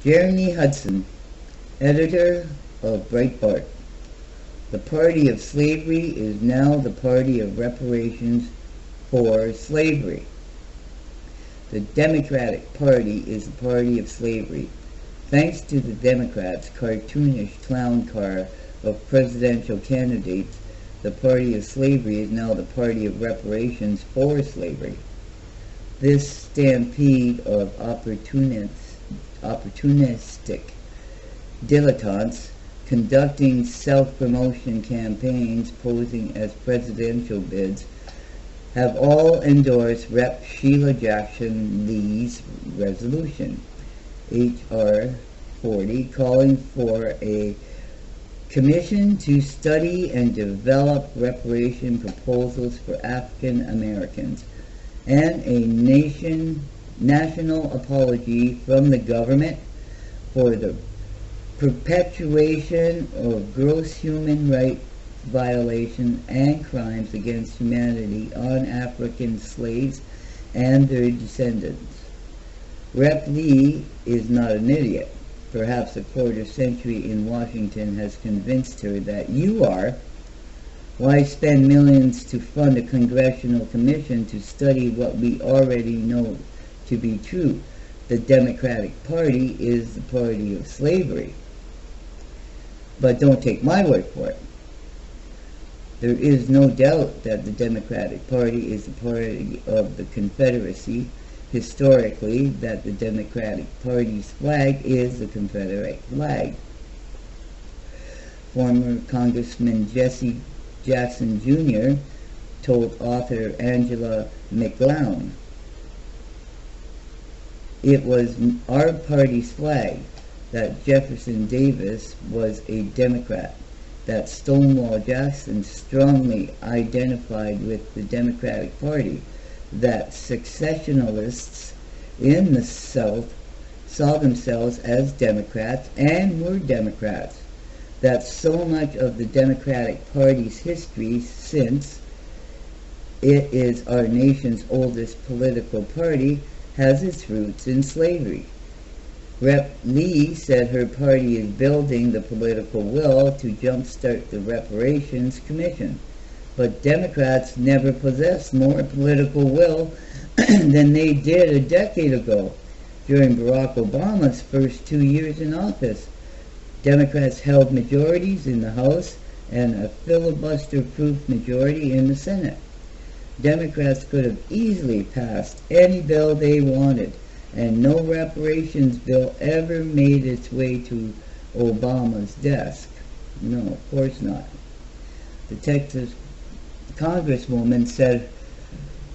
Jeremy Hudson, editor of Breitbart. The party of slavery is now the party of reparations for slavery. The Democratic Party is the party of slavery. Thanks to the Democrats' cartoonish clown car of presidential candidates, the party of slavery is now the party of reparations for slavery. This stampede of opportunistic dilettantes conducting self-promotion campaigns posing as presidential bids have all endorsed Rep. Sheila Jackson Lee's resolution, H.R. 40, calling for a commission to study and develop reparation proposals for African Americans, and a national apology from the government for the perpetuation of gross human rights violations and crimes against humanity on African slaves and their descendants. Rep. Lee is not an idiot. Perhaps a quarter century in Washington has convinced her that you are. Why spend millions to fund a congressional commission to study what we already know to be true? The Democratic Party is the party of slavery. But don't take my word for it. There is no doubt that the Democratic Party is the party of the Confederacy. Historically, that the Democratic Party's flag is the Confederate flag. Former Congressman Jesse Jackson Jr. told author Angela McGlown, "It was our party's flag that Jefferson Davis was a Democrat, that Stonewall Jackson strongly identified with the Democratic Party, that secessionalists in the South saw themselves as Democrats and were Democrats, that so much of the Democratic Party's history, since it is our nation's oldest political party, has its roots in slavery." Rep. Lee said her party is building the political will to jumpstart the Reparations Commission. But Democrats never possessed more political will than they did a decade ago. During Barack Obama's first 2 years in office, Democrats held majorities in the House and a filibuster-proof majority in the Senate. Democrats could have easily passed any bill they wanted, and no reparations bill ever made its way to Obama's desk. No, of course not. The Texas Congresswoman said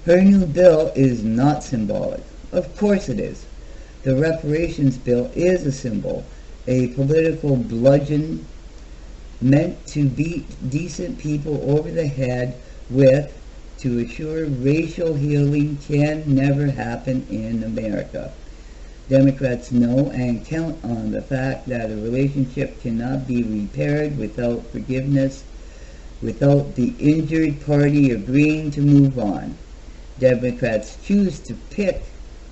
her new bill is not symbolic. Of course it is. The reparations bill is a symbol, a political bludgeon meant to beat decent people over the head with, to assure racial healing can never happen in America. Democrats know and count on the fact that a relationship cannot be repaired without forgiveness, without the injured party agreeing to move on. Democrats choose to pick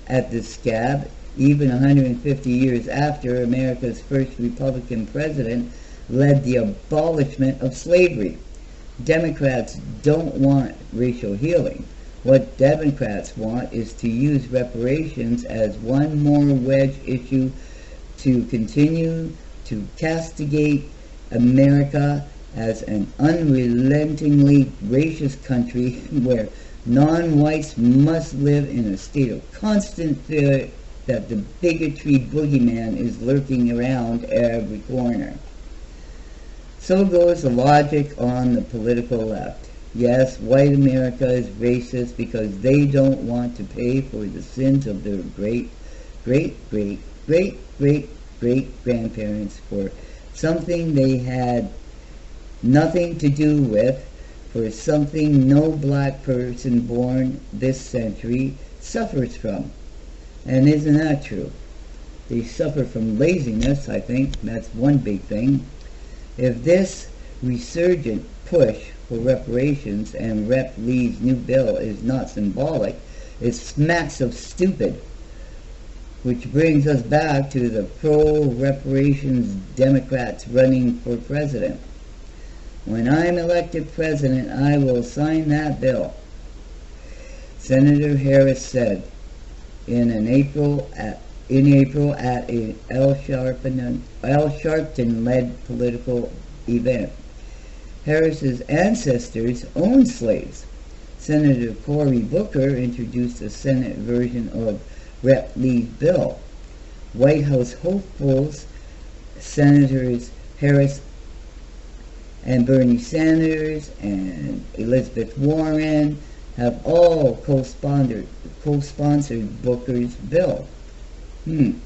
at the scab even 150 years after America's first Republican president led the abolishment of slavery. Democrats don't want racial healing. What Democrats want is to use reparations as one more wedge issue to continue to castigate America as an unrelentingly racist country where non-whites must live in a state of constant fear that the bigotry boogeyman is lurking around every corner. So goes the logic on the political left. Yes, white America is racist because they don't want to pay for the sins of their great-great-great-great-great-grandparents for something they had nothing to do with, for something no black person born this century suffers from. And isn't that true? They suffer from laziness, I think. That's one big thing. If this resurgent push for reparations and Rep. Lee's new bill is not symbolic, it smacks of stupid. Which brings us back to the pro-reparations Democrats running for president. When I'm elected president, I will sign that bill, Senator Harris said in April at a Al Sharpton-led political event. Harris's ancestors owned slaves. Senator Cory Booker introduced a Senate version of Rep. Lee's bill. White House hopefuls, Senators Harris and Bernie Sanders and Elizabeth Warren have all co-sponsored Booker's bill. Not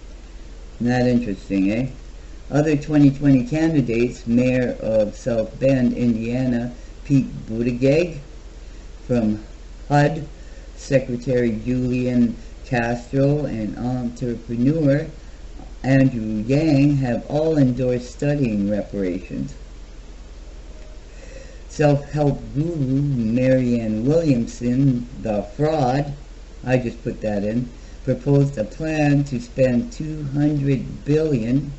interesting, eh? Other 2020 candidates, Mayor of South Bend, Indiana, Pete Buttigieg, from HUD, Secretary Julian Castro, and entrepreneur Andrew Yang have all endorsed studying reparations. Self-help guru Marianne Williamson, the fraud, I just put that in, proposed a plan to spend $200 billion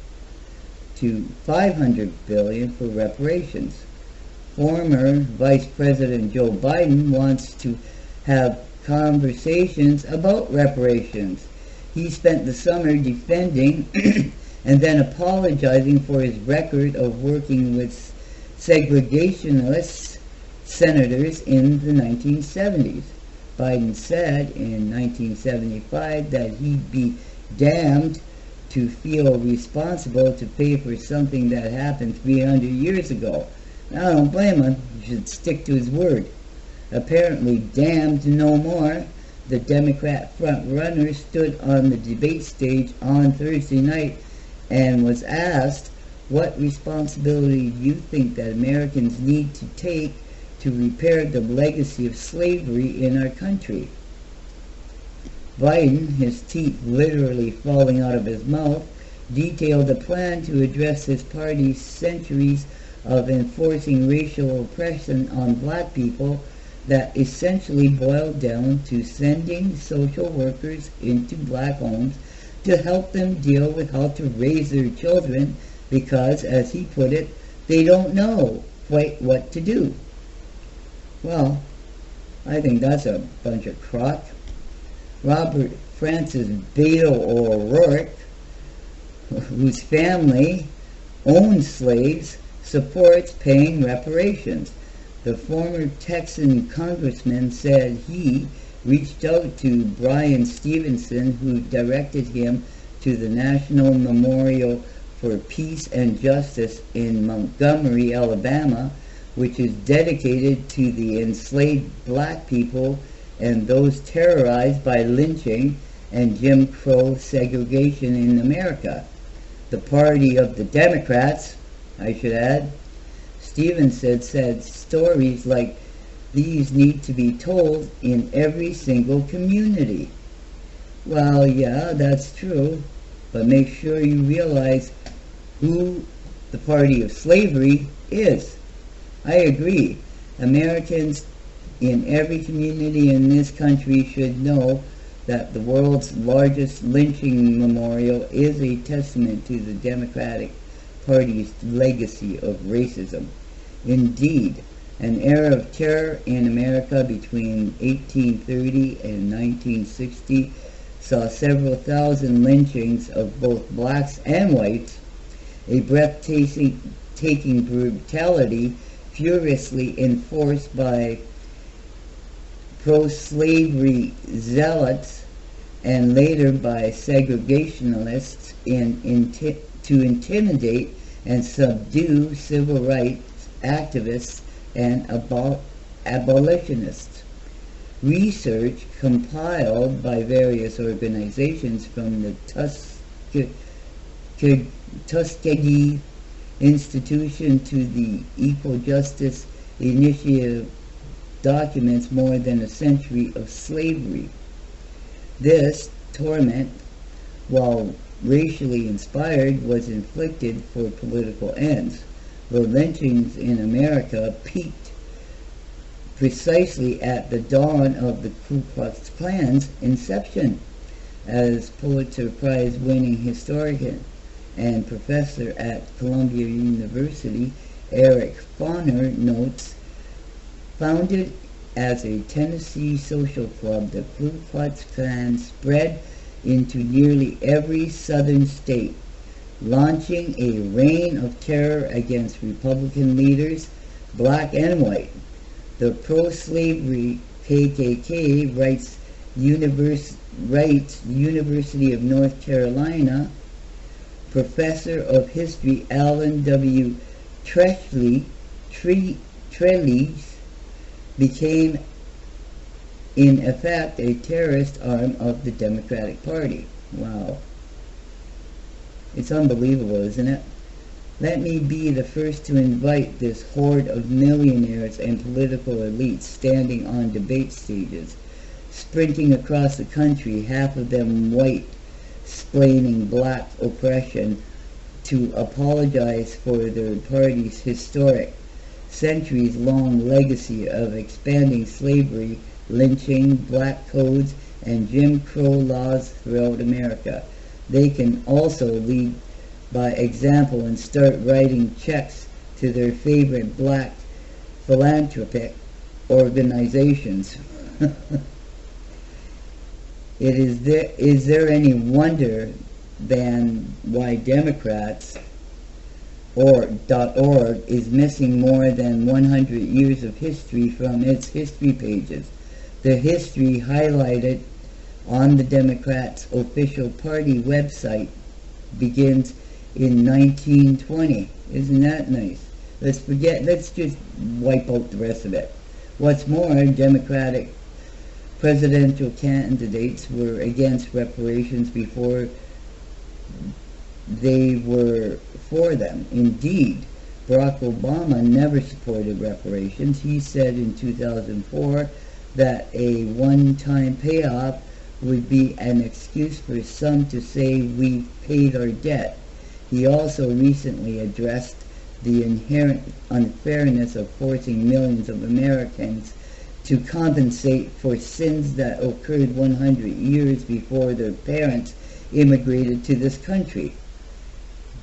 to $500 billion for reparations. Former Vice President Joe Biden wants to have conversations about reparations. He spent the summer defending and then apologizing for his record of working with segregationist senators in the 1970s. Biden said in 1975 that he'd be damned to feel responsible to pay for something that happened 300 years ago. I don't blame him. He should stick to his word. Apparently damned no more, the Democrat front-runner stood on the debate stage on Thursday night and was asked, what responsibility do you think that Americans need to take to repair the legacy of slavery in our country? Biden, his teeth literally falling out of his mouth, detailed a plan to address his party's centuries of enforcing racial oppression on black people that essentially boiled down to sending social workers into black homes to help them deal with how to raise their children because, as he put it, they don't know quite what to do. Well, I think that's a bunch of crock. Robert Francis Beto O'Rourke, whose family owned slaves, supports paying reparations. The former Texan congressman said he reached out to Brian Stevenson, who directed him to the National Memorial for Peace and Justice in Montgomery, Alabama, which is dedicated to the enslaved black people and those terrorized by lynching and Jim Crow segregation in America. The party of the Democrats, I should add. Stevenson said stories like these need to be told in every single community. Well, yeah, that's true, but make sure you realize who the party of slavery is. I agree. Americans in every community in this country should know that the world's largest lynching memorial is a testament to the Democratic Party's legacy of racism. Indeed, an era of terror in America between 1830 and 1960 saw several thousand lynchings of both blacks and whites, a breathtaking brutality furiously enforced by pro-slavery zealots and later by segregationists to intimidate and subdue civil rights activists and abolitionists. Research compiled by various organizations from the Tuskegee Institution to the Equal Justice Initiative documents more than a century of slavery. This torment, while racially inspired, was inflicted for political ends. The lynchings in America peaked precisely at the dawn of the Ku Klux Klan's inception, As Pulitzer Prize winning historian and professor at Columbia University, Eric Foner notes, founded as a Tennessee social club, the Ku Klux Klan spread into nearly every southern state, launching a reign of terror against Republican leaders, black and white. The pro-slavery KKK, writes University of North Carolina professor of history Alan W. Trelease, became in effect a terrorist arm of the Democratic Party. Wow. It's unbelievable, isn't it? Let me be the first to invite this horde of millionaires and political elites standing on debate stages, sprinting across the country, half of them white, explaining black oppression, to apologize for their party's historic, centuries-long legacy of expanding slavery, lynching, black codes, and Jim Crow laws throughout America. They can also lead by example and start writing checks to their favorite black philanthropic organizations. Is there any wonder then why Democrats or .org is missing more than 100 years of history from its history pages? The history highlighted on the Democrats' official party website begins in 1920. Isn't that nice? Let's just wipe out the rest of it. What's more, Democratic presidential candidates were against reparations before they were for them. Indeed, Barack Obama never supported reparations. He said in 2004 that a one-time payoff would be an excuse for some to say we've paid our debt. He also recently addressed the inherent unfairness of forcing millions of Americans to compensate for sins that occurred 100 years before their parents immigrated to this country.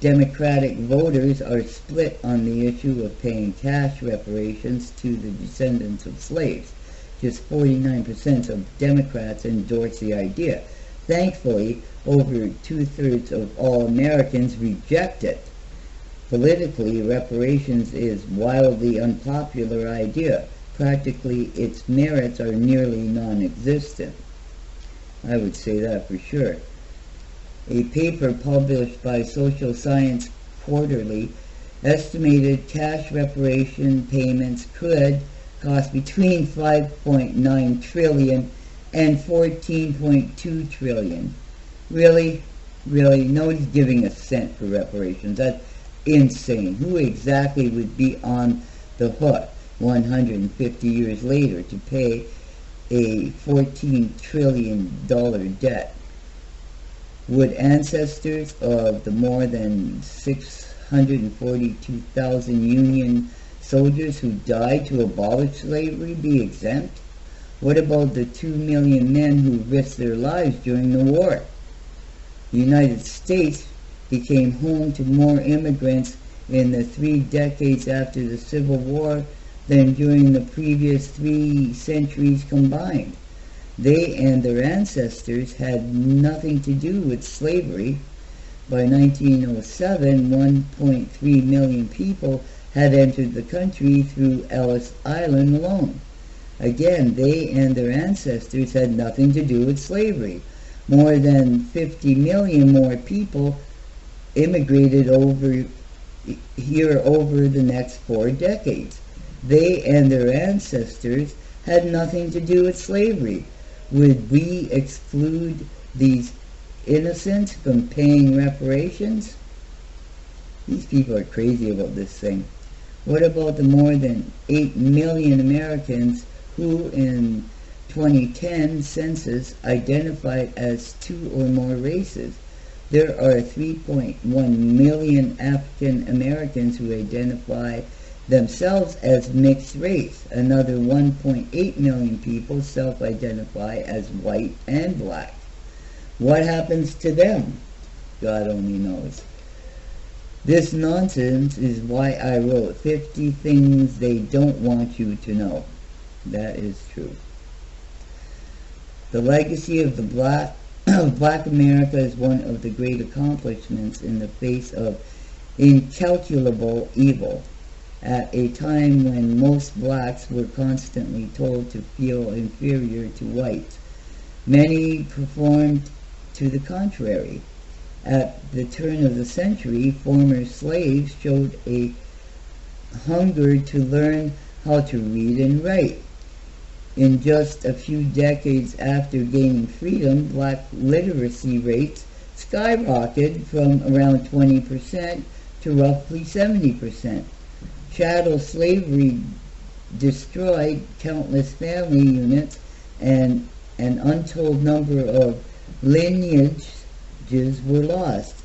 Democratic voters are split on the issue of paying cash reparations to the descendants of slaves. Just 49% of Democrats endorse the idea. Thankfully, over two-thirds of all Americans reject it. Politically, reparations is a wildly unpopular idea. Practically, its merits are nearly non-existent. I would say that for sure. A paper published by Social Science Quarterly estimated cash reparation payments could cost between $5.9 trillion and $14.2 trillion. Really? Nobody's giving a cent for reparations. That's insane. Who exactly would be on the hook 150 years later to pay a $14 trillion debt? Would ancestors of the more than 642,000 Union soldiers who died to abolish slavery be exempt? What about the 2 million men who risked their lives during the war? The United States became home to more immigrants in the 3 decades after the Civil War than during the previous 3 centuries combined. They and their ancestors had nothing to do with slavery. By 1907, 1.3 million people had entered the country through Ellis Island alone. Again, they and their ancestors had nothing to do with slavery. More than 50 million more people immigrated over the next 4 decades. They and their ancestors had nothing to do with slavery. Would we exclude these innocents from paying reparations? These people are crazy about this thing. What about the more than 8 million Americans who in 2010 census identified as 2 or more races? There are 3.1 million African Americans who identify themselves as mixed race. Another 1.8 million people self-identify as white and black. What happens to them? God only knows. This nonsense is why I wrote 50 things they don't want you to know. That is true. The legacy of Black America is one of the great accomplishments in the face of incalculable evil. At a time when most blacks were constantly told to feel inferior to whites, many performed to the contrary. At the turn of the century, former slaves showed a hunger to learn how to read and write. In just a few decades after gaining freedom, black literacy rates skyrocketed from around 20% to roughly 70%. Chattel slavery destroyed countless family units, and an untold number of lineages were lost.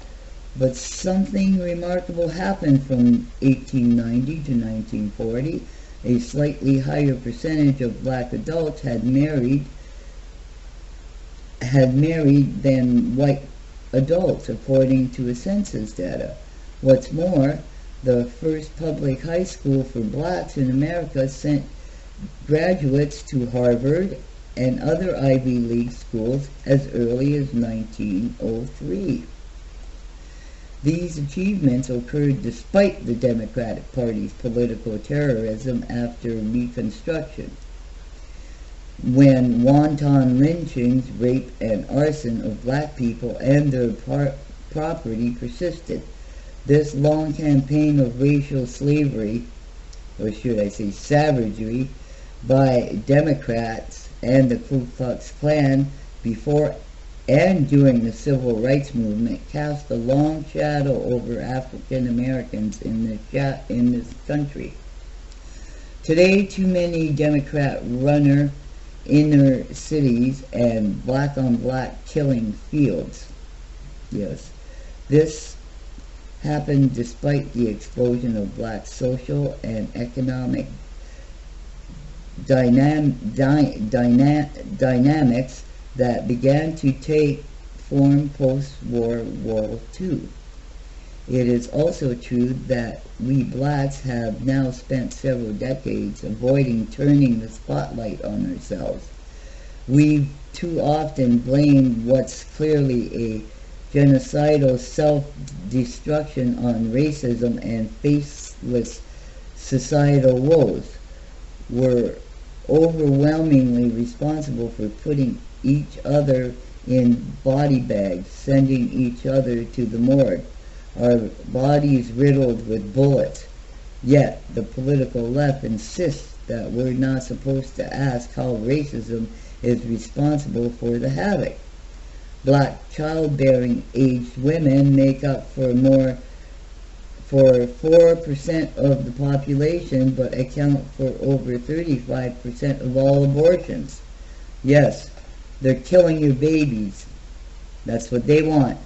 But something remarkable happened from 1890 to 1940. A slightly higher percentage of black adults had married than white adults, according to a census data. What's more, the first public high school for blacks in America sent graduates to Harvard and other Ivy League schools as early as 1903. These achievements occurred despite the Democratic Party's political terrorism after Reconstruction, when wanton lynchings, rape, and arson of black people and their property persisted. This long campaign of racial slavery, or should I say savagery, by Democrats and the Ku Klux Klan before and during the Civil Rights Movement cast a long shadow over African Americans in this country. Today, too many Democrat-run inner cities and black-on-black killing fields. Yes, this happened despite the explosion of black social and economic dynamics that began to take form post-World War II. It is also true that we blacks have now spent several decades avoiding turning the spotlight on ourselves. We've too often blamed what's clearly a genocidal self-destruction on racism and faceless societal woes. We're overwhelmingly responsible for putting each other in body bags, sending each other to the morgue, our bodies riddled with bullets. Yet the political left insists that we're not supposed to ask how racism is responsible for the havoc. Black childbearing aged women make up for 4% of the population, but account for over 35% of all abortions. Yes, they're killing your babies. That's what they want.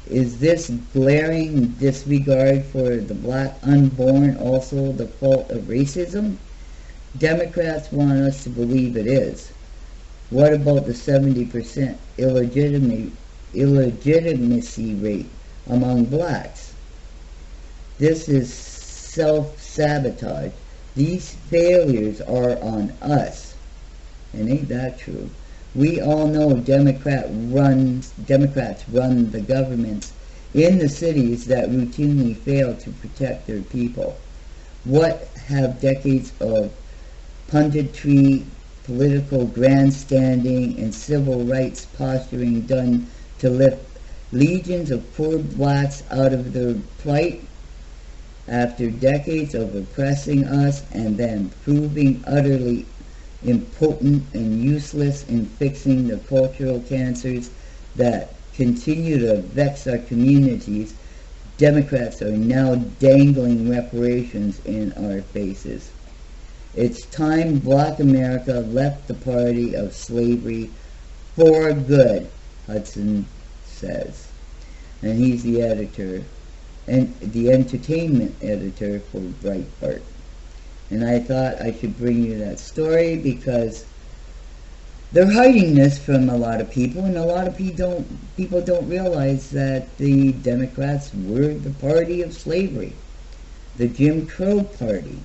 Is this glaring disregard for the black unborn also the fault of racism? Democrats want us to believe it is. What about the 70% illegitimacy rate among blacks? This is self-sabotage. These failures are on us. And ain't that true? We all know Democrats run the governments in the cities that routinely fail to protect their people. What have decades of punditry, political grandstanding, and civil rights posturing done to lift legions of poor blacks out of their plight? After decades of oppressing us and then proving utterly impotent and useless in fixing the cultural cancers that continue to vex our communities, Democrats are now dangling reparations in our faces. It's time Black America left the party of slavery for good, Hudson says. And he's the editor, and the entertainment editor for Breitbart. And I thought I should bring you that story because They're hiding this from a lot of people, and a lot of people don't realize that the Democrats were the party of slavery, the Jim Crow party.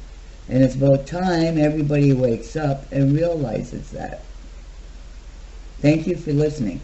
And it's about time everybody wakes up and realizes that. Thank you for listening.